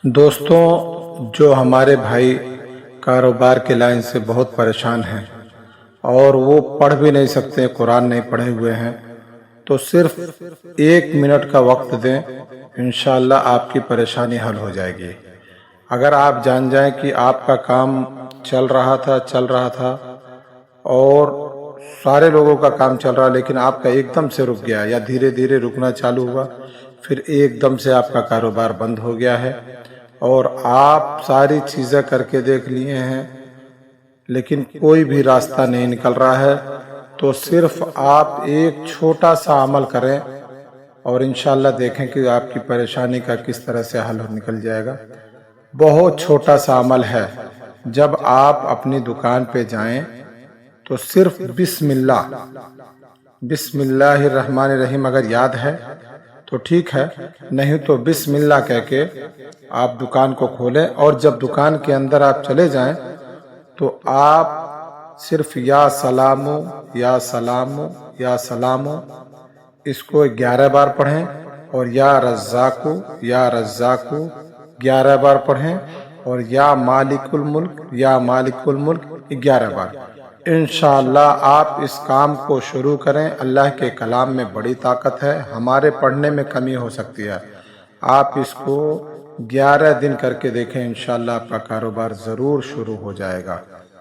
دوستوں، جو ہمارے بھائی کاروبار کے لائن سے بہت پریشان ہیں اور وہ پڑھ بھی نہیں سکتے، قرآن نہیں پڑھے ہوئے ہیں، تو صرف 1 منٹ کا وقت دیں، انشاءاللہ آپ کی پریشانی حل ہو جائے گی۔ اگر آپ جان جائیں کہ آپ کا کام چل رہا تھا اور سارے لوگوں کا کام چل رہا، لیکن آپ کا ایک دم سے رک گیا یا دھیرے دھیرے رکنا چالو ہوا، پھر ایک دم سے آپ کا کاروبار بند ہو گیا ہے اور آپ ساری چیزیں کر کے دیکھ لیے ہیں لیکن کوئی بھی راستہ نہیں نکل رہا ہے، تو صرف آپ ایک چھوٹا سا عمل کریں اور انشاءاللہ دیکھیں کہ آپ کی پریشانی کا کس طرح سے حل نکل جائے گا۔ بہت چھوٹا سا عمل ہے۔ جب آپ اپنی دکان پہ جائیں تو صرف بسم اللہ الرحمن الرحیم اگر یاد ہے تو ٹھیک ہے، نہیں تو بسم اللہ کہہ کے آپ دکان کو کھولیں، اور جب دکان کے اندر آپ چلے جائیں تو آپ صرف یا سلامو یا سلامو یا سلامو اس کو 11 بار پڑھیں، اور یا رزاقو 11 بار پڑھیں، اور یا مالک الملک 11 بار۔ انشاءاللہ آپ اس کام کو شروع کریں۔ اللہ کے کلام میں بڑی طاقت ہے، ہمارے پڑھنے میں کمی ہو سکتی ہے۔ آپ اس کو 11 دن کر کے دیکھیں، انشاءاللہ آپ کا کاروبار ضرور شروع ہو جائے گا۔